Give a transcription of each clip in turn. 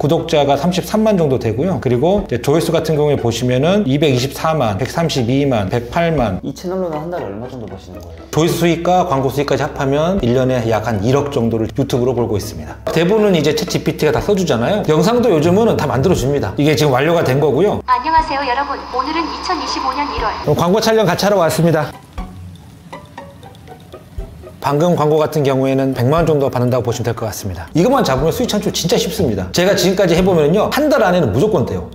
구독자가 33만 정도 되고요. 그리고 이제 조회수 같은 경우에 보시면은 224만, 132만, 108만. 이 채널로는 한 달에 얼마 정도 버시는 거예요? 조회수 수익과 광고 수익까지 합하면 1년에 약 한 1억 정도를 유튜브로 벌고 있습니다. 대부분은 이제 챗 GPT가 다 써주잖아요. 영상도 요즘은 다 만들어줍니다. 이게 지금 완료가 된 거고요. 안녕하세요 여러분. 오늘은 2025년 1월 광고 촬영 같이 하러 왔습니다. 방금 광고 같은 경우에는 100만 원 정도 받는다고 보시면 될 것 같습니다. 이것만 잡으면 수익 창출 진짜 쉽습니다. 제가 지금까지 해보면요, 한 달 안에는 무조건 돼요.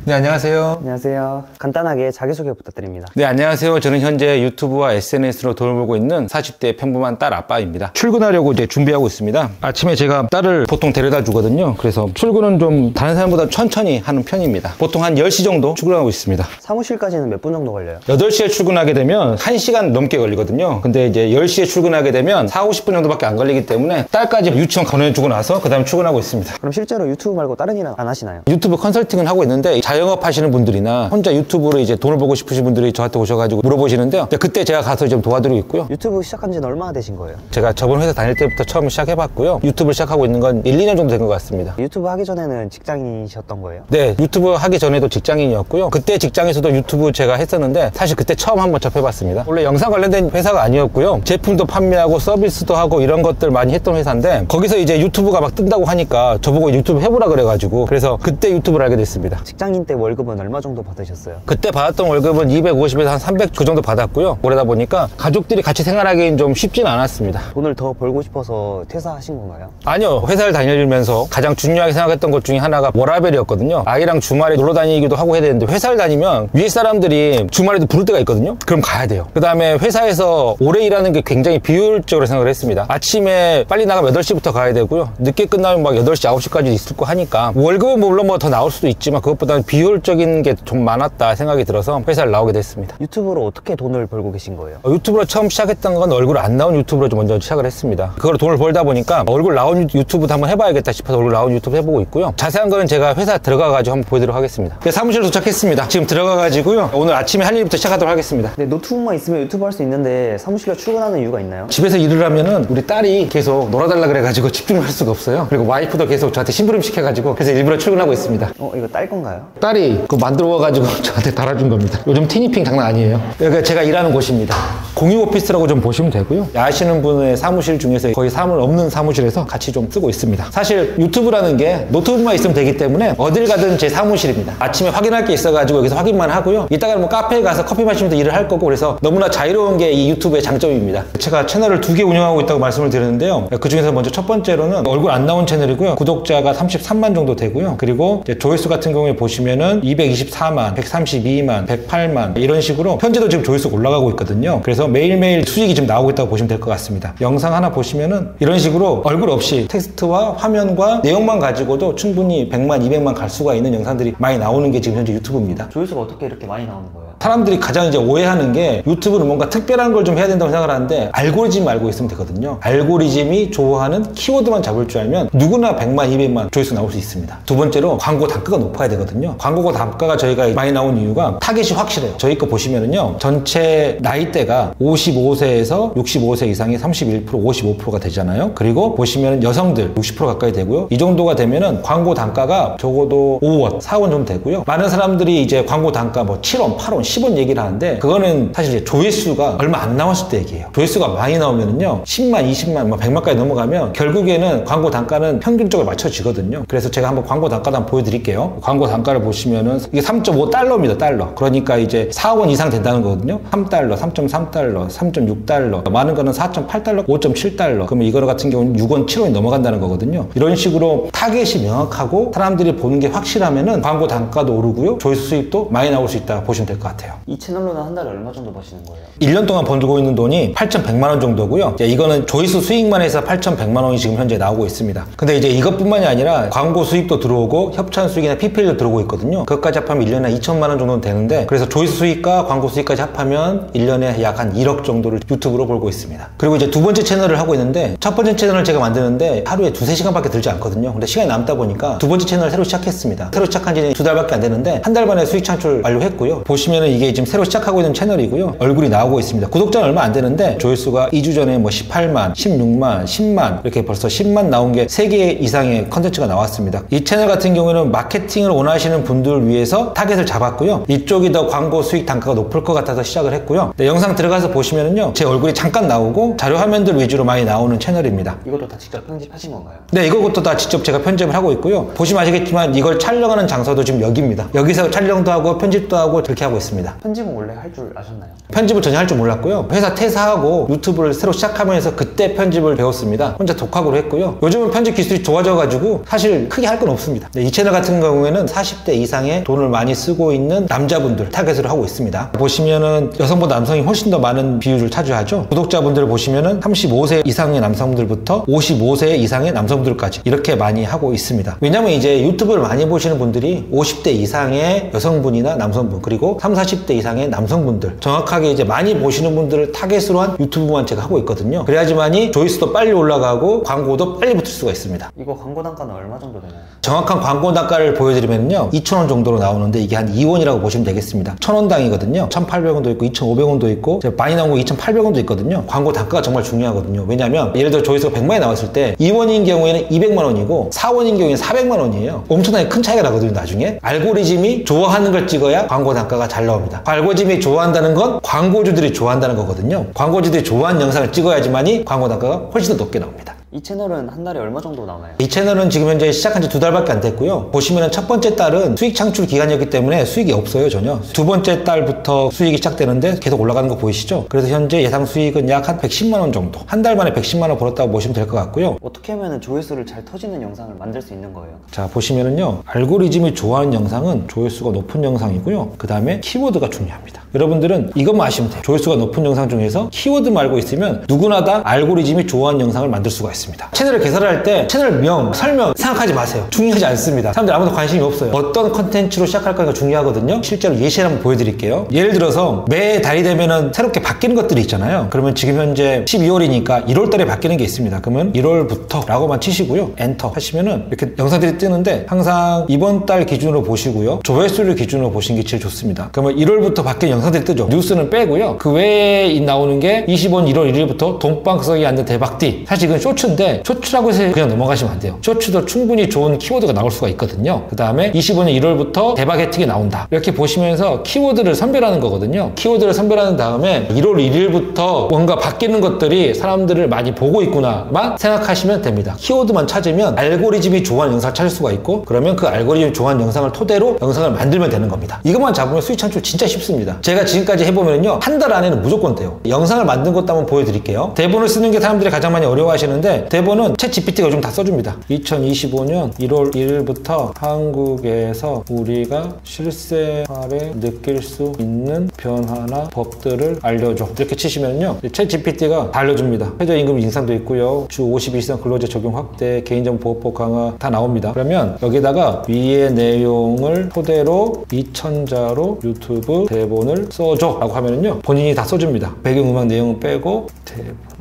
네, 안녕하세요. 안녕하세요. 간단하게 자기소개 부탁드립니다. 네, 안녕하세요. 저는 현재 유튜브와 SNS로 돈을 벌고 있는 40대 평범한 딸 아빠입니다. 출근하려고 이제 준비하고 있습니다. 아침에 제가 딸을 보통 데려다 주거든요. 그래서 출근은 좀 다른 사람보다 천천히 하는 편입니다. 보통 한 10시 정도 출근하고 있습니다. 사무실까지는 몇 분 정도 걸려요? 8시에 출근하게 되면 1시간 넘게 걸리거든요. 근데 이제 10시에 출근하게 되면 4, 50분 정도밖에 안 걸리기 때문에 딸까지 유치원 보내주고 나서 그 다음에 출근하고 있습니다. 그럼 실제로 유튜브 말고 다른 일은 안 하시나요? 유튜브 컨설팅은 하고 있는데 자영업 하시는 분들이나 혼자 유튜브로 이제 돈을 벌고 싶으신 분들이 저한테 오셔가지고 물어보시는데요. 그때 제가 가서 좀 도와드리고 있고요. 유튜브 시작한 지는 얼마나 되신 거예요? 제가 저번 회사 다닐 때부터 처음 시작해봤고요. 유튜브를 시작하고 있는 건 1, 2년 정도 된 것 같습니다. 유튜브 하기 전에는 직장인이셨던 거예요? 네, 유튜브 하기 전에도 직장인이었고요. 그때 직장에서도 유튜브 제가 했었는데 사실 그때 처음 한번 접해봤습니다. 원래 영상 관련된 회사가 아니었고요. 제품도 판매하고 서비스도 하고 이런 것들 많이 했던 회사인데 거기서 이제 유튜브가 막 뜬다고 하니까 저보고 유튜브 해보라 그래가지고 그래서 그때 유튜브를 알게 됐습니다. 직장인 때 월급은 얼마 정도 받으셨어요? 그때 받았던 월급은 250에서 한 300 그 정도 받았고요. 그러다 보니까 가족들이 같이 생활하기엔 좀 쉽진 않았습니다. 돈을 더 벌고 싶어서 퇴사하신 건가요? 아니요. 회사를 다니면서 가장 중요하게 생각했던 것 중에 하나가 워라밸이었거든요. 아이랑 주말에 놀러 다니기도 하고 해야 되는데 회사를 다니면 위에 사람들이 주말에도 부를 때가 있거든요. 그럼 가야 돼요. 그 다음에 회사에서 오래 일하는 게 굉장히 비효율적으로 생각을 했습니다. 아침에 빨리 나가면 8시부터 가야 되고요. 늦게 끝나면 막 8시, 9시까지 있을 거 하니까 월급은 물론 뭐 더 나올 수도 있지만 그것보다는 비효율적인 게 좀 많았다 생각이 들어서 회사를 나오게 됐습니다. 유튜브로 어떻게 돈을 벌고 계신 거예요? 유튜브로 처음 시작했던 건 얼굴 안 나온 유튜브로 좀 먼저 시작을 했습니다. 그걸 돈을 벌다 보니까 얼굴 나온 유튜브도 한번 해봐야겠다 싶어서 얼굴 나온 유튜브 해보고 있고요. 자세한 거는 제가 회사 들어가가지고 한번 보여드리도록 하겠습니다. 사무실 도착했습니다. 지금 들어가가지고요. 오늘 아침에 할 일부터 시작하도록 하겠습니다. 네, 노트북만 있으면 유튜브 할 수 있는데 사무실로 출근하는 이유가 있나요? 집에서 일을 하면은 우리 딸이 계속 놀아달라 그래가지고 집중을 할 수가 없어요. 그리고 와이프도 계속 저한테 심부름 시켜가지고 그래서 일부러 출근하고 있습니다. 이거 딸 건가요? 딸이 그거 만들어가지고 저한테 달아준 겁니다. 요즘 티니핑 장난 아니에요. 여기가 제가 일하는 곳입니다. 공유 오피스라고 좀 보시면 되고요. 아시는 분의 사무실 중에서 거의 사물 없는 사무실에서 같이 좀 쓰고 있습니다. 사실 유튜브라는 게 노트북만 있으면 되기 때문에 어딜 가든 제 사무실입니다. 아침에 확인할 게 있어가지고 여기서 확인만 하고요. 이따가 뭐 카페에 가서 커피 마시면서 일을 할 거고 그래서 너무나 자유로운 게 이 유튜브의 장점입니다. 제가 채널을 2개 운영하고 있다고 말씀을 드렸는데요. 그 중에서 먼저 첫 번째로는 얼굴 안 나온 채널이고요. 구독자가 33만 정도 되고요. 그리고 이제 조회수 같은 경우에 보시면은 224만, 132만, 108만 이런 식으로 현재도 지금 조회수가 올라가고 있거든요. 그래서 매일매일 수익이 지금 나오고 있다고 보시면 될 것 같습니다. 영상 하나 보시면은 이런 식으로 얼굴 없이 텍스트와 화면과 내용만 가지고도 충분히 100만, 200만 갈 수가 있는 영상들이 많이 나오는 게 지금 현재 유튜브입니다. 조회수가 어떻게 이렇게 많이 나오는 거예요? 사람들이 가장 이제 오해하는 게 유튜브는 뭔가 특별한 걸 좀 해야 된다고 생각을 하는데 알고리즘 알고 있으면 되거든요. 알고리즘이 좋아하는 키워드만 잡을 줄 알면 누구나 100만, 200만 조회수 나올 수 있습니다. 두 번째로 광고 단가가 높아야 되거든요. 광고 단가가 저희가 많이 나온 이유가 타겟이 확실해요. 저희 거 보시면은요. 전체 나이대가 55세에서 65세 이상이 31%, 55%가 되잖아요. 그리고 보시면은 여성들 60% 가까이 되고요. 이 정도가 되면은 광고 단가가 적어도 5원, 4원 정도 되고요. 많은 사람들이 이제 광고 단가 뭐 7원, 8원, 10원 얘기를 하는데 그거는 사실 이제 조회수가 얼마 안 나왔을 때 얘기예요. 조회수가 많이 나오면은요. 10만, 20만, 뭐 100만까지 넘어가면 결국에는 광고 단가는 평균적으로 맞춰지거든요. 그래서 제가 한번 광고 단가도 한번 보여드릴게요. 광고 단가를 보시면은 이게 3.5달러입니다. 달러. 그러니까 이제 4원 이상 된다는 거거든요. 3달러, 3.3달러, 3.6달러, 많은 거는 4.8달러, 5.7달러. 그러면 이거 같은 경우는 6원, 7원이 넘어간다는 거거든요. 이런 식으로 타겟이 명확하고 사람들이 보는 게 확실하면은 광고 단가도 오르고요. 조회수 수익도 많이 나올 수 있다 보시면 될 것 같아요. 이 채널로는 한 달에 얼마 정도 버시는 거예요? 1년 동안 벌고 있는 돈이 8,100만 원 정도고요. 이거는 조회수 수익만 해서 8,100만 원이 지금 현재 나오고 있습니다. 근데 이제 이것뿐만이 아니라 광고 수익도 들어오고 협찬 수익이나 PPL도 들어오고 있거든요. 그것까지 합하면 1년에 2천만 원 정도는 되는데 그래서 조회수 수익과 광고 수익까지 합하면 1년에 약 한 1억 정도를 유튜브로 벌고 있습니다. 그리고 이제 두 번째 채널을 하고 있는데 첫 번째 채널을 제가 만드는데 하루에 2-3시간밖에 들지 않거든요. 근데 시간이 남다 보니까 두 번째 채널을 새로 시작했습니다. 새로 시작한 지는 2달밖에 안 되는데 한 달 만에 수익 창출 완료했고요. 보시면 보시면은 이게 지금 새로 시작하고 있는 채널이고요. 얼굴이 나오고 있습니다. 구독자는 얼마 안 되는데 조회수가 2주 전에 뭐 18만, 16만, 10만 이렇게 벌써 10만 나온 게 3개 이상의 컨텐츠가 나왔습니다. 이 채널 같은 경우에는 마케팅을 원하시는 분들을 위해서 타겟을 잡았고요. 이쪽이 더 광고 수익 단가가 높을 것 같아서 시작을 했고요. 네, 영상 들어가서 보시면은요. 제 얼굴이 잠깐 나오고 자료 화면들 위주로 많이 나오는 채널입니다. 이것도 다 직접 편집하신 건가요? 네, 이것도 다 직접 제가 편집을 하고 있고요. 보시면 아시겠지만 이걸 촬영하는 장소도 지금 여기입니다. 여기서 촬영도 하고 편집도 하고 그렇게 하고 있습니다. 편집은 원래 할 줄 아셨나요? 편집을 전혀 할 줄 몰랐고요. 회사 퇴사하고 유튜브를 새로 시작하면서 그때 편집을 배웠습니다. 혼자 독학으로 했고요. 요즘은 편집 기술이 좋아져가지고 사실 크게 할 건 없습니다. 네, 이 채널 같은 경우에는 40대 이상의 돈을 많이 쓰고 있는 남자분들 타겟으로 하고 있습니다. 보시면은 여성보다 남성이 훨씬 더 많은 비율을 차지하죠. 구독자분들을 보시면은 35세 이상의 남성들부터 55세 이상의 남성들까지 이렇게 많이 하고 있습니다. 왜냐면 이제 유튜브를 많이 보시는 분들이 50대 이상의 여성분이나 남성분 그리고 30, 40대 이상의 남성분들 정확하게 이제 많이 보시는 분들을 타겟으로 한 유튜브만 제가 하고 있거든요. 그래야지만이 조회수도 빨리 올라가고 광고도 빨리 붙을 수가 있습니다. 이거 광고 단가는 얼마 정도 되나요? 정확한 광고 단가를 보여드리면요 2,000원 정도로 나오는데 이게 한 2원이라고 보시면 되겠습니다. 1,000원당이거든요. 1,800원도 있고 2,500원도 있고 많이 나온 거 2,800원도 있거든요. 광고 단가가 정말 중요하거든요. 왜냐면 예를 들어 조회수가 100만이 나왔을 때 2원인 경우에는 200만 원이고 4원인 경우에는 400만 원이에요. 엄청나게 큰 차이가 나거든요. 나중에 알고리즘이 좋아하는 걸 찍어야 광고 단가가 잘 나옵니다. 알고리즘이 좋아한다는 건 광고주들이 좋아한다는 거거든요. 광고주들이 좋아하는 영상을 찍어야지만이 광고 단가가 훨씬 더 높게 나옵니다. 이 채널은 한 달에 얼마 정도 나오나요? 이 채널은 지금 현재 시작한 지 2달밖에 안 됐고요. 보시면은 첫 번째 달은 수익 창출 기간이었기 때문에 수익이 없어요, 전혀. 두 번째 달부터 수익이 시작되는데 계속 올라가는 거 보이시죠? 그래서 현재 예상 수익은 약 한 110만 원 정도. 한 달 만에 110만 원 벌었다고 보시면 될 것 같고요. 어떻게 하면 조회수를 잘 터지는 영상을 만들 수 있는 거예요? 자, 보시면은요. 알고리즘이 좋아하는 영상은 조회수가 높은 영상이고요. 그 다음에 키워드가 중요합니다. 여러분들은 이것만 아시면 돼요. 조회수가 높은 영상 중에서 키워드만 알고 있으면 누구나 다 알고리즘이 좋아하는 영상을 만들 수가 있습니다. 채널을 개설할 때 채널명, 설명 생각하지 마세요. 중요하지 않습니다. 사람들 아무도 관심이 없어요. 어떤 컨텐츠로 시작할 거가 중요하거든요. 실제로 예시를 한번 보여드릴게요. 예를 들어서 매 달이 되면은 새롭게 바뀌는 것들이 있잖아요. 그러면 지금 현재 12월이니까 1월 달에 바뀌는 게 있습니다. 그러면 1월부터 라고만 치시고요. 엔터 하시면은 이렇게 영상들이 뜨는데 항상 이번 달 기준으로 보시고요. 조회수를 기준으로 보시는 게 제일 좋습니다. 그러면 1월부터 바뀐 영상들이 뜨죠. 뉴스는 빼고요. 그 외에 나오는 게 25년 1월 1일부터 돈방석에 앉는 대박띠. 사실 이건 쇼츠인데 쇼츠라고 해서 그냥 넘어가시면 안 돼요. 쇼츠도 충분히 좋은 키워드가 나올 수가 있거든요. 그 다음에 25년 1월부터 대박 혜택이 나온다. 이렇게 보시면서 키워드를 선별하는 거거든요. 키워드를 선별하는 다음에 1월 1일부터 뭔가 바뀌는 것들이 사람들을 많이 보고 있구나만 생각하시면 됩니다. 키워드만 찾으면 알고리즘이 좋아하는 영상을 찾을 수가 있고 그러면 그 알고리즘이 좋아하는 영상을 토대로 영상을 만들면 되는 겁니다. 이것만 잡으면 수익 창출 진짜 쉽습니다. 제가 지금까지 해보면요 한 달 안에는 무조건 돼요. 영상을 만든 것도 한번 보여드릴게요. 대본을 쓰는 게 사람들이 가장 많이 어려워하시는데 대본은 챗 GPT가 요즘 다 써줍니다. 2025년 1월 1일부터 한국에서 우리가 실생활에 느낄 수 있는 변화나 법들을 알려줘. 이렇게 치시면요 챗 GPT가 다 알려줍니다. 최저임금 인상도 있고요. 주 50일 이상 근로제 적용 확대, 개인정보보호법 강화 다 나옵니다. 그러면 여기다가 위의 내용을 토대로 2000자로 유튜브 대본을 써줘 라고 하면은요 본인이 다 써줍니다. 배경음악 내용은 빼고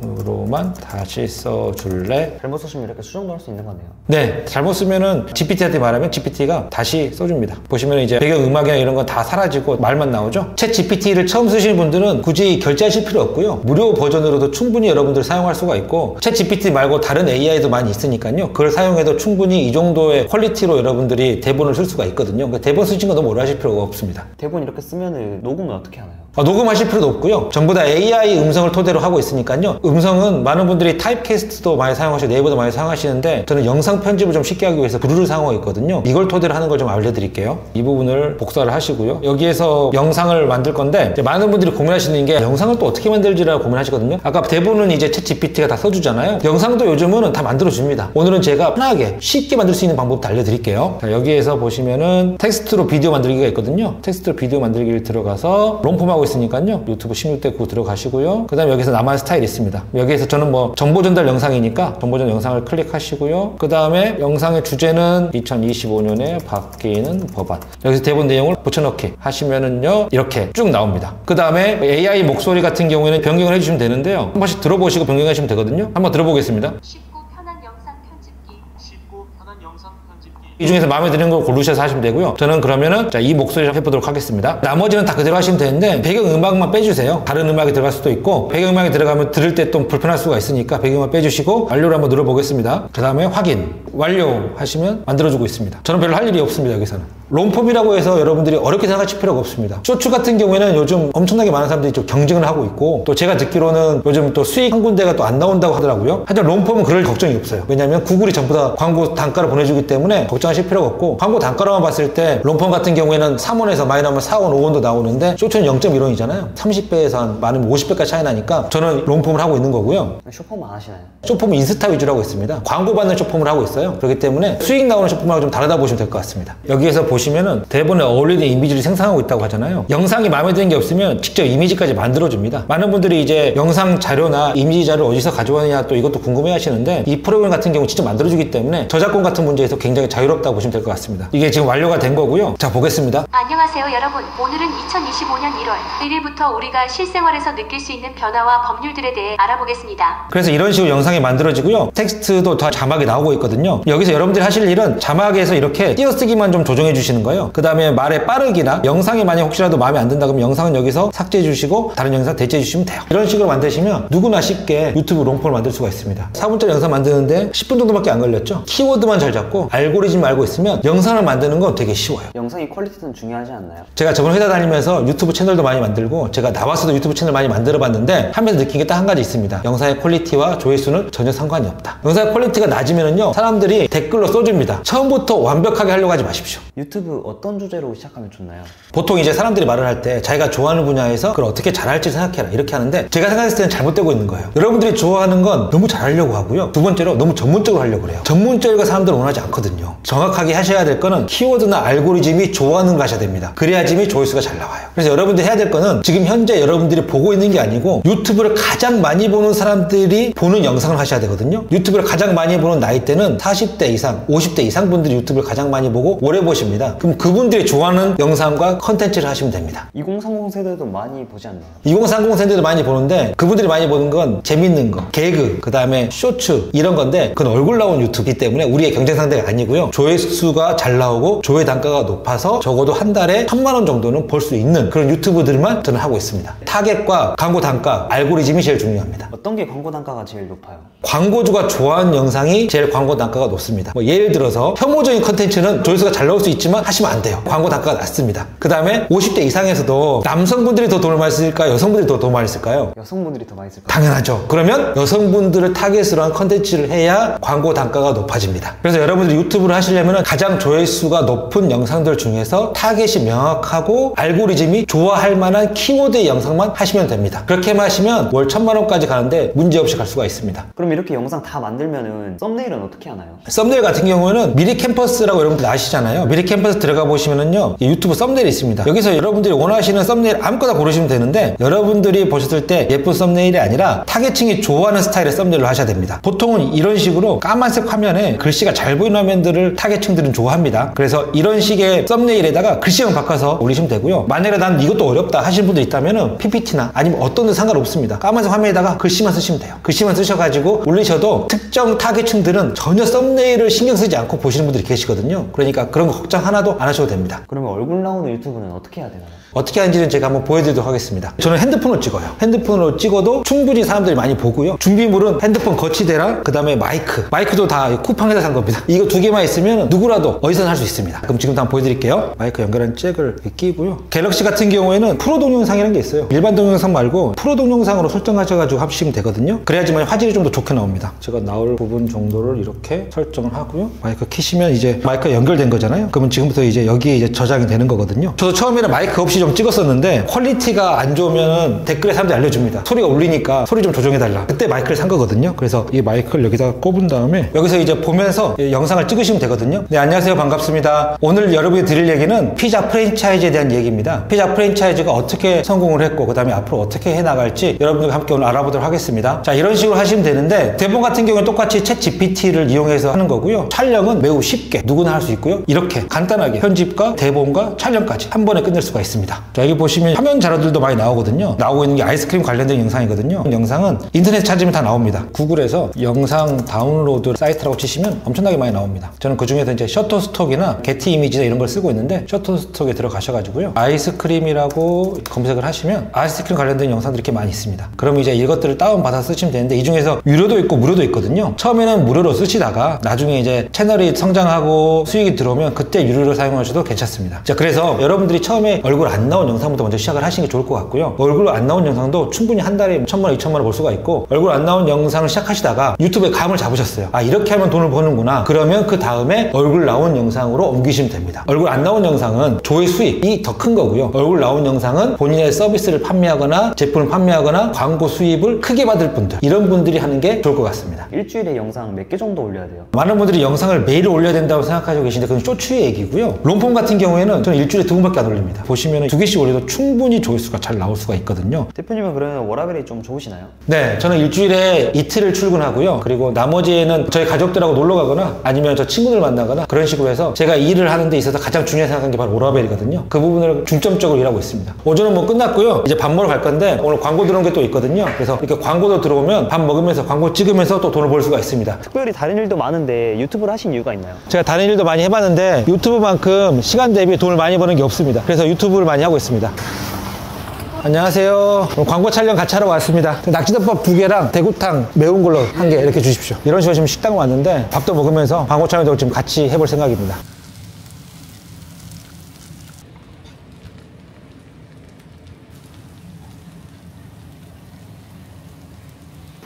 대본으로만 다시 써줄래? 잘못 쓰시면 이렇게 수정도 할 수 있는 거네요. 네, 잘못 쓰면은 GPT한테 말하면 GPT가 다시 써줍니다. 보시면 이제 배경음악이나 이런 건 다 사라지고 말만 나오죠. 챗 GPT를 처음 쓰시는 분들은 굳이 결제하실 필요 없고요. 무료 버전으로도 충분히 여러분들 사용할 수가 있고 챗 GPT 말고 다른 AI도 많이 있으니까요. 그걸 사용해도 충분히 이 정도의 퀄리티로 여러분들이 대본을 쓸 수가 있거든요. 그러니까 대본 쓰신 거 너무 오래 하실 필요가 없습니다. 대본 이렇게 쓰면은 녹음은 어떻게 하나요? 녹음하실 필요도 없고요. 전부 다 AI 음성을 토대로 하고 있으니까요. 음성은 많은 분들이 타입캐스트도 많이 사용하시고 네이버도 많이 사용하시는데 저는 영상 편집을 좀 쉽게 하기 위해서 브루를 사용하고 있거든요. 이걸 토대로 하는 걸 좀 알려드릴게요. 이 부분을 복사를 하시고요. 여기에서 영상을 만들 건데 이제 많은 분들이 고민하시는 게 영상을 또 어떻게 만들지라고 고민하시거든요. 아까 대본은 이제 챗 GPT가 다 써주잖아요. 영상도 요즘은 다 만들어줍니다. 오늘은 제가 편하게 쉽게 만들 수 있는 방법도 알려드릴게요. 자, 여기에서 보시면은 텍스트로 비디오 만들기가 있거든요. 텍스트로 비디오 만들기를 들어가서 롱폼하고 있으니까요. 유튜브 16대 9 들어가시고요. 그 다음에 여기서 나만의 스타일이 있습니다. 여기에서 저는 뭐 정보 전달 영상이니까 정보 전달 영상을 클릭하시고요. 그 다음에 영상의 주제는 2025년에 바뀌는 법안. 여기서 대본 내용을 붙여넣기 하시면은요. 이렇게 쭉 나옵니다. 그 다음에 AI 목소리 같은 경우에는 변경을 해주시면 되는데요. 한 번씩 들어보시고 변경하시면 되거든요. 한번 들어보겠습니다. 쉽고 편한 영상 편집기. 쉽고 편한 이 중에서 마음에 드는 걸 고르셔서 하시면 되고요. 저는 그러면은 이 목소리를 해보도록 하겠습니다. 나머지는 다 그대로 하시면 되는데 배경음악만 빼주세요. 다른 음악이 들어갈 수도 있고 배경음악이 들어가면 들을 때 좀 불편할 수가 있으니까 배경음악 빼주시고 완료를 한번 눌러보겠습니다. 그 다음에 확인, 완료 하시면 만들어주고 있습니다. 저는 별로 할 일이 없습니다. 여기서는 롱폼이라고 해서 여러분들이 어렵게 생각하실 필요가 없습니다. 쇼츠 같은 경우에는 요즘 엄청나게 많은 사람들이 좀 경쟁을 하고 있고 또 제가 듣기로는 요즘 또 수익 한 군데가 또 안 나온다고 하더라고요. 하여튼 롱폼은 그럴 걱정이 없어요. 왜냐하면 구글이 전부 다 광고 단가를 보내주기 때문에 걱정하실 필요가 없고 광고 단가로만 봤을 때 롱폼 같은 경우에는 3원에서 많이 나오면 4원, 5원도 나오는데 쇼츠는 0.1원이잖아요. 30배에서 한 많으면 50배까지 차이 나니까 저는 롱폼을 하고 있는 거고요. 쇼폼만 하시나요? 쇼폼은 인스타 위주로 하고 있습니다. 광고 받는 쇼폼을 하고 있어요. 그렇기 때문에 수익 나오는 쇼폼하고 좀 다르다 보시면 될 것 같습니다. 여기에서 보시면은 대본에 어울리는 이미지를 생성하고 있다고 하잖아요. 영상이 마음에 드는 게 없으면 직접 이미지까지 만들어줍니다. 많은 분들이 이제 영상 자료나 이미지 자료를 어디서 가져왔냐 또 이것도 궁금해 하시는데 이 프로그램 같은 경우 직접 만들어주기 때문에 저작권 같은 문제에서 굉장히 자유롭다고 보시면 될 것 같습니다. 이게 지금 완료가 된 거고요. 자, 보겠습니다. 안녕하세요 여러분. 오늘은 2025년 1월 1일부터 우리가 실생활에서 느낄 수 있는 변화와 법률들에 대해 알아보겠습니다. 그래서 이런 식으로 영상이 만들어지고요. 텍스트도 다 자막이 나오고 있거든요. 여기서 여러분들이 하실 일은 자막에서 이렇게 띄어쓰기만 좀 조정해 주시는 거예요. 그 다음에 말의 빠르기나 영상이 만약 혹시라도 마음에 안 든다 그러면 영상은 여기서 삭제해 주시고 다른 영상 대체해 주시면 돼요. 이런 식으로 만드시면 누구나 쉽게 유튜브 롱폼을 만들 수가 있습니다. 4분짜리 영상 만드는데 10분 정도밖에 안 걸렸죠. 키워드만 잘 잡고 알고리즘 알고 있으면 영상을 만드는 건 되게 쉬워요. 영상의 퀄리티는 중요하지 않나요? 제가 저번 회사 다니면서 유튜브 채널도 많이 만들고 제가 나와서도 유튜브 채널 많이 만들어 봤는데 하면서 느낀 게 딱 한 가지 있습니다. 영상의 퀄리티와 조회수는 전혀 상관이 없다. 영상의 퀄리티가 낮으면요 사람들이 댓글로 써줍니다. 처음부터 완벽하게 하려고 하지 마십시오. 유튜브 어떤 주제로 시작하면 좋나요? 보통 이제 사람들이 말을 할 때 자기가 좋아하는 분야에서 그걸 어떻게 잘할지 생각해라 이렇게 하는데 제가 생각했을 때는 잘못되고 있는 거예요. 여러분들이 좋아하는 건 너무 잘하려고 하고요. 두 번째로 너무 전문적으로 하려고 그래요. 전문적인 거 사람들은 원하지 않거든요. 정확하게 하셔야 될 거는 키워드나 알고리즘이 좋아하는 거 하셔야 됩니다. 그래야지 조회수가 잘 나와요. 그래서 여러분들이 해야 될 거는 지금 현재 여러분들이 보고 있는 게 아니고 유튜브를 가장 많이 보는 사람들이 보는 영상을 하셔야 되거든요. 유튜브를 가장 많이 보는 나이대는 40대 이상, 50대 이상 분들이 유튜브를 가장 많이 보고 오래 보십니다. 그럼 그분들이 좋아하는 영상과 컨텐츠를 하시면 됩니다. 2030 세대도 많이 보지 않나요? 2030 세대도 많이 보는데 그분들이 많이 보는 건 재밌는 거, 개그, 그 다음에 쇼츠 이런 건데 그건 얼굴 나온 유튜브이기 때문에 우리의 경쟁 상대가 아니고요. 조회수가 잘 나오고 조회 단가가 높아서 적어도 한 달에 1000만 원 정도는 벌 수 있는 그런 유튜브들만 저는 하고 있습니다. 타겟과 광고 단가, 알고리즘이 제일 중요합니다. 어떤 게 광고 단가가 제일 높아요? 광고주가 좋아하는 영상이 제일 광고 단가가 높습니다. 예를 들어서 혐오적인 컨텐츠는 조회수가 잘 나올 수 있지만 하시면 안 돼요. 광고 단가가 낮습니다. 그 다음에 50대 이상에서도 남성분들이 더 돈을 많이 쓸까요? 여성분들이 더 돈을 많이 쓸까요? 여성분들이 더 많이 쓸까요? 당연하죠. 그러면 여성분들을 타겟으로 한 컨텐츠를 해야 광고 단가가 높아집니다. 그래서 여러분들이 유튜브를 하시려면 가장 조회수가 높은 영상들 중에서 타겟이 명확하고 알고리즘이 좋아할 만한 키워드의 영상만 하시면 됩니다. 그렇게만 하시면 월 1000만 원까지 가는데 문제없이 갈 수가 있습니다. 그럼 이렇게 영상 다 만들면은 썸네일은 어떻게 하나요? 썸네일 같은 경우에는 미리 캠퍼스라고 여러분들 아시잖아요. 미리 캠퍼스 들어가 보시면은요 유튜브 썸네일이 있습니다. 여기서 여러분들이 원하시는 썸네일 아무거나 고르시면 되는데 여러분들이 보셨을 때 예쁜 썸네일이 아니라 타겟층이 좋아하는 스타일의 썸네일로 하셔야 됩니다. 보통은 이런 식으로 까만색 화면에 글씨가 잘 보이는 화면들을 타겟층들은 좋아합니다. 그래서 이런 식의 썸네일에다가 글씨만 바꿔서 올리시면 되고요. 만약에 난 이것도 어렵다 하시는 분들 있다면은 PPT나 아니면 어떤 데 상관없습니다. 까만색 화면에다가 글씨만 쓰시면 돼요. 글씨만 쓰셔가지고 올리셔도 특정 타겟층들은 전혀 썸네일을 신경 쓰지 않고 보시는 분들이 계시거든요. 그러니까 그런 거 걱정 하나도 안 하셔도 됩니다. 그러면 얼굴 나오는 유튜브는 어떻게 해야 되나요? 어떻게 하는지는 제가 한번 보여드리도록 하겠습니다. 저는 핸드폰으로 찍어요. 핸드폰으로 찍어도 충분히 사람들이 많이 보고요. 준비물은 핸드폰 거치대랑 그 다음에 마이크도 다 쿠팡에서 산 겁니다. 이거 두 개만 있으면 누구라도 어디서나 할 수 있습니다. 그럼 지금부터 한번 보여드릴게요. 마이크 연결한 잭을 끼고요. 갤럭시 같은 경우에는 프로 동영상이라는 게 있어요. 일반 동영상 말고 프로 동영상으로 설정하셔가지고 합치시면 되거든요. 그래야지만 화질이 좀 더 좋게 나옵니다. 제가 나올 부분 정도를 이렇게 설정을 하고요. 마이크 키시면 이제 마이크가 연결된 거잖아요. 그러면 지금부터 이제 여기에 이제 저장이 되는 거거든요. 저도 처음에는 마이크 없이 좀 찍었었는데 퀄리티가 안 좋으면 댓글에 사람들이 알려줍니다. 소리가 울리니까 소리 좀 조정해달라. 그때 마이크를 산 거거든요. 그래서 이 마이크를 여기다가 꼽은 다음에 여기서 이제 보면서 영상을 찍으시면 되거든요. 네, 안녕하세요. 반갑습니다. 오늘 여러분이 드릴 얘기는 피자 프랜차이즈에 대한 얘기입니다. 피자 프랜차이즈가 어떻게 성공을 했고 그 다음에 앞으로 어떻게 해나갈지 여러분들과 함께 오늘 알아보도록 하겠습니다. 자, 이런 식으로 하시면 되는데 대본 같은 경우는 똑같이 챗 GPT를 이용해서 하는 거고요. 촬영은 매우 쉽게 누구나 할 수 있고요. 이렇게 간단하게 편집과 대본과 촬영까지 한 번에 끝낼 수가 있습니다. 있습니다. 자, 여기 보시면 화면 자료들도 많이 나오거든요. 나오고 있는 게 아이스크림 관련된 영상이거든요. 영상은 인터넷 찾으면 다 나옵니다. 구글에서 영상 다운로드 사이트라고 치시면 엄청나게 많이 나옵니다. 저는 그 중에서 이제 셔터스톡이나 게티 이미지나 이런 걸 쓰고 있는데 셔터스톡에 들어가셔가지고요. 아이스크림이라고 검색을 하시면 아이스크림 관련된 영상들이 이렇게 많이 있습니다. 그럼 이제 이것들을 다운받아 쓰시면 되는데 이 중에서 유료도 있고 무료도 있거든요. 처음에는 무료로 쓰시다가 나중에 이제 채널이 성장하고 수익이 들어오면 그때 유료로 사용하셔도 괜찮습니다. 자, 그래서 여러분들이 처음에 얼굴 안 나온 영상부터 먼저 시작을 하시는 게 좋을 것 같고요. 얼굴 안 나온 영상도 충분히 한 달에 1,000만 원, 2,000만 원 벌 수가 있고 얼굴 안 나온 영상을 시작하시다가 유튜브에 감을 잡으셨어요. 아, 이렇게 하면 돈을 버는구나. 그러면 그 다음에 얼굴 나온 영상으로 옮기시면 됩니다. 얼굴 안 나온 영상은 조회 수익이 더 큰 거고요. 얼굴 나온 영상은 본인의 서비스를 판매하거나 제품을 판매하거나 광고 수입을 크게 받을 분들, 이런 분들이 하는 게 좋을 것 같습니다. 일주일에 영상 몇 개 정도 올려야 돼요? 많은 분들이 영상을 매일 올려야 된다고 생각하시고 계신데 그건 쇼츠의 얘기고요. 롱폼 같은 경우에는 저는 일주일에 2번밖에 안 올립니다. 보시면 2개씩 올려도 충분히 조회수가 잘 나올 수가 있거든요. 대표님은 그러면 워라밸이 좀 좋으시나요? 네, 저는 일주일에 이틀을 출근하고요. 그리고 나머지에는 저희 가족들하고 놀러 가거나 아니면 저 친구들 만나거나 그런 식으로 해서 제가 일을 하는 데 있어서 가장 중요하게 생각하는 게 바로 워라밸이거든요. 그 부분을 중점적으로 일하고 있습니다. 오전은 뭐 끝났고요. 이제 밥 먹으러 갈 건데 오늘 광고 들어온 게 또 있거든요. 그래서 이렇게 광고도 들어오면 밥 먹으면서 광고 찍으면서 또 돈을 벌 수가 있습니다. 특별히 다른 일도 많은데 유튜브를 하신 이유가 있나요? 제가 다른 일도 많이 해봤는데 유튜브만큼 시간 대비 돈을 많이 버는 게 없습니다. 그래서 유튜브를 많이 하고 있습니다. 안녕하세요. 오늘 광고 촬영 같이 하러 왔습니다. 낙지덮밥 2개랑 대구탕 매운 걸로 1개 이렇게 주십시오. 이런 식으로 지금 식당 왔는데 밥도 먹으면서 광고 촬영도 지금 같이 해볼 생각입니다.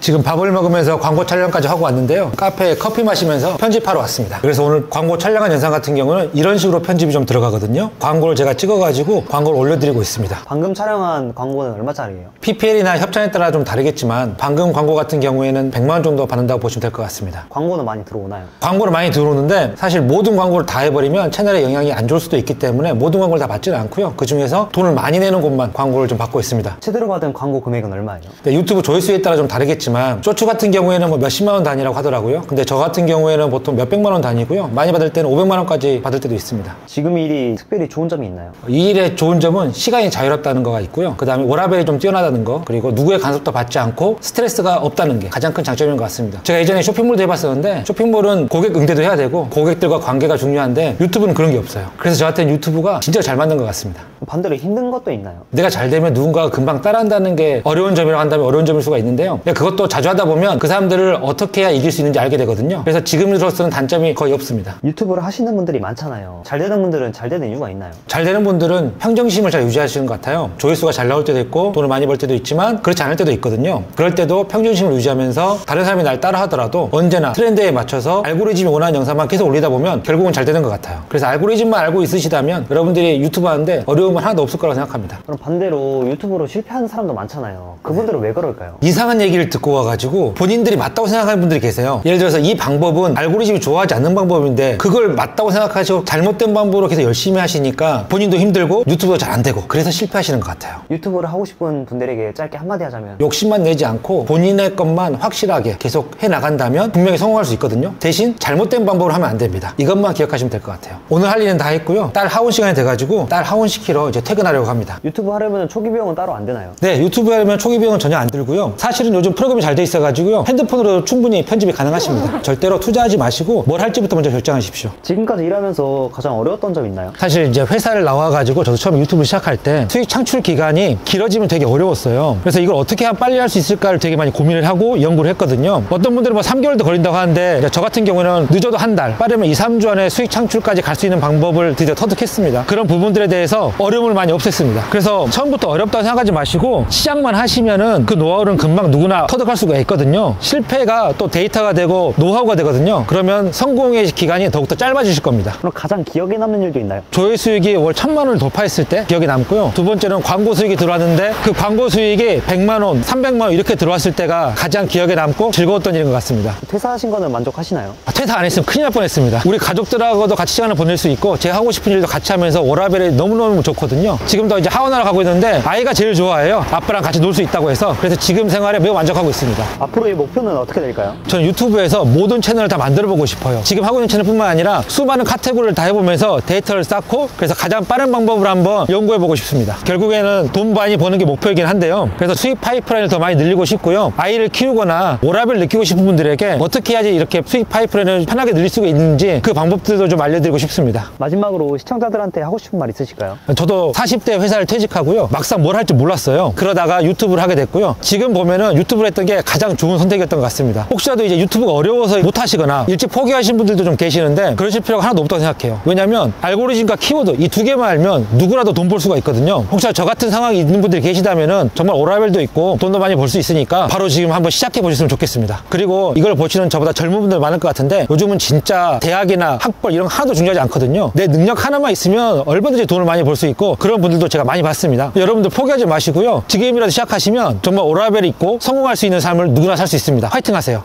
지금 밥을 먹으면서 광고 촬영까지 하고 왔는데요. 카페에 커피 마시면서 편집하러 왔습니다. 그래서 오늘 광고 촬영한 영상 같은 경우는 이런 식으로 편집이 좀 들어가거든요. 광고를 제가 찍어가지고 광고를 올려드리고 있습니다. 방금 촬영한 광고는 얼마짜리예요? PPL이나 협찬에 따라 좀 다르겠지만 방금 광고 같은 경우에는 100만 원 정도 받는다고 보시면 될 것 같습니다. 광고는 많이 들어오나요? 광고를 많이 들어오는데 사실 모든 광고를 다 해버리면 채널에 영향이 안 좋을 수도 있기 때문에 모든 광고를 다 받지는 않고요. 그 중에서 돈을 많이 내는 곳만 광고를 좀 받고 있습니다. 최대로 받은 광고 금액은 얼마예요? 유튜브 조회수에 따라 좀 다르겠지만 쇼츠 같은 경우에는 뭐 몇십만 원 단위라고 하더라고요. 근데 저 같은 경우에는 보통 몇백만 원 단위고요. 많이 받을 때는 500만 원까지 받을 때도 있습니다. 지금 일이 특별히 좋은 점이 있나요? 이 일의 좋은 점은 시간이 자유롭다는 거가 있고요. 그 다음에 워라밸이 좀 뛰어나다는 거, 그리고 누구의 간섭도 받지 않고 스트레스가 없다는 게 가장 큰 장점인 것 같습니다. 제가 예전에 쇼핑몰도 해봤었는데 쇼핑몰은 고객 응대도 해야 되고 고객들과 관계가 중요한데 유튜브는 그런 게 없어요. 그래서 저한테는 유튜브가 진짜 잘 맞는 것 같습니다. 반대로 힘든 것도 있나요? 내가 잘 되면 누군가가 금방 따라한다는 게 어려운 점이라고 한다면 어려운 점일 수가 있는데요. 그것도 자주 하다 보면 그 사람들을 어떻게 해야 이길 수 있는지 알게 되거든요. 그래서 지금으로서는 단점이 거의 없습니다. 유튜브를 하시는 분들이 많잖아요. 잘 되는 분들은 잘 되는 이유가 있나요? 잘 되는 분들은 평정심을 잘 유지하시는 것 같아요. 조회수가 잘 나올 때도 있고 돈을 많이 벌 때도 있지만 그렇지 않을 때도 있거든요. 그럴 때도 평정심을 유지하면서 다른 사람이 날 따라 하더라도 언제나 트렌드에 맞춰서 알고리즘이 원하는 영상만 계속 올리다 보면 결국은 잘 되는 것 같아요. 그래서 알고리즘만 알고 있으시다면 여러분들이 유튜브 하는데 어려움은 하나도 없을 거라고 생각합니다. 그럼 반대로 유튜브로 실패하는 사람도 많잖아요. 그분들은 왜 그럴까요? 이상한 얘기를 듣고 와가지고 본인들이 맞다고 생각하는 분들이 계세요. 예를 들어서 이 방법은 알고리즘이 좋아하지 않는 방법인데 그걸 맞다고 생각하시고 잘못된 방법으로 계속 열심히 하시니까 본인도 힘들고 유튜브도 잘 안 되고 그래서 실패하시는 것 같아요. 유튜브를 하고 싶은 분들에게 짧게 한마디 하자면 욕심만 내지 않고 본인의 것만 확실하게 계속 해나간다면 분명히 성공할 수 있거든요. 대신 잘못된 방법으로 하면 안 됩니다. 이것만 기억하시면 될 것 같아요. 오늘 할 일은 다 했고요. 딸 하원 시간이 돼가지고 딸 하원 시키러 이제 퇴근하려고 합니다. 유튜브 하려면 초기 비용은 따로 안 되나요? 네, 유튜브 하려면 초기 비용은 전혀 안 들고요. 사실은 요즘 프로그램이 잘 돼 있어가지고요. 핸드폰으로 충분히 편집이 가능하십니다. 절대로 투자하지 마시고 뭘 할지부터 먼저 결정하십시오. 지금까지 일하면서 가장 어려웠던 점 있나요? 사실 이제 회사를 나와가지고 저도 처음 유튜브 시작할 때 수익 창출 기간이 길어지면 되게 어려웠어요. 그래서 이걸 어떻게 하면 빨리 할 수 있을까를 되게 많이 고민을 하고 연구를 했거든요. 어떤 분들은 뭐 3개월도 걸린다고 하는데 저 같은 경우는 늦어도 한 달, 빠르면 2, 3주 안에 수익 창출까지 갈 수 있는 방법을 드디어 터득했습니다. 그런 부분들에 대해서 어려움을 많이 없앴습니다. 그래서 처음부터 어렵다고 생각하지 마시고 시작만 하시면은 그 노하우는 금방 누구나 터득할 수가 있거든요. 실패가 또 데이터가 되고 노하우가 되거든요. 그러면 성공의 기간이 더욱더 짧아지실 겁니다. 그럼 가장 기억에 남는 일도 있나요? 조회 수익이 월 1000만 원을 돌파했을 때 기억에 남고요. 두 번째는 광고 수익이 들어왔는데 그 광고 수익이 100만 원, 300만 원 이렇게 들어왔을 때가 가장 기억에 남고 즐거웠던 일인 것 같습니다. 퇴사하신 거는 만족하시나요? 퇴사 안 했으면 큰일 날 뻔했습니다. 우리 가족들하고도 같이 시간을 보낼 수 있고 제가 하고 싶은 일도 같이 하면서 워라밸이 너무너무 좋거든요. 지금도 이제 하원하러 가고 있는데 아이가 제일 좋아해요. 아빠랑 같이 놀 수 있다고 해서. 그래서 지금 생활에 매우 만족하고 있습니다. 싶습니다. 앞으로의 목표는 어떻게 될까요? 저는 유튜브에서 모든 채널을 다 만들어보고 싶어요. 지금 하고 있는 채널뿐만 아니라 수많은 카테고리를 다 해보면서 데이터를 쌓고 그래서 가장 빠른 방법을 한번 연구해보고 싶습니다. 결국에는 돈 많이 버는 게 목표이긴 한데요. 그래서 수익 파이프라인을 더 많이 늘리고 싶고요. 아이를 키우거나 워라밸을 느끼고 싶은 분들에게 어떻게 해야지 이렇게 수익 파이프라인을 편하게 늘릴 수가 있는지 그 방법들도 좀 알려드리고 싶습니다. 마지막으로 시청자들한테 하고 싶은 말 있으실까요? 저도 40대 회사를 퇴직하고요. 막상 뭘 할지 몰랐어요. 그러다가 유튜브를 하게 됐고요. 지금 보면은 유튜브를 했던 게 가장 좋은 선택이었던 것 같습니다. 혹시라도 이제 유튜브가 어려워서 못 하시거나 일찍 포기하신 분들도 좀 계시는데 그러실 필요가 하나도 없다고 생각해요. 왜냐면 알고리즘과 키워드 이 두 개만 알면 누구라도 돈 벌 수가 있거든요. 혹시나 저 같은 상황이 있는 분들이 계시다면은 정말 워라밸도 있고 돈도 많이 벌 수 있으니까 바로 지금 한번 시작해 보셨으면 좋겠습니다. 그리고 이걸 보시는 저보다 젊은 분들 많을 것 같은데 요즘은 진짜 대학이나 학벌 이런 거 하나도 중요하지 않거든요. 내 능력 하나만 있으면 얼마든지 돈을 많이 벌 수 있고 그런 분들도 제가 많이 봤습니다. 여러분들 포기하지 마시고요. 지금이라도 시작하시면 정말 워라밸이 있고 성공할 수 있는 삶을 누구나 살 수 있습니다. 화이팅 하세요.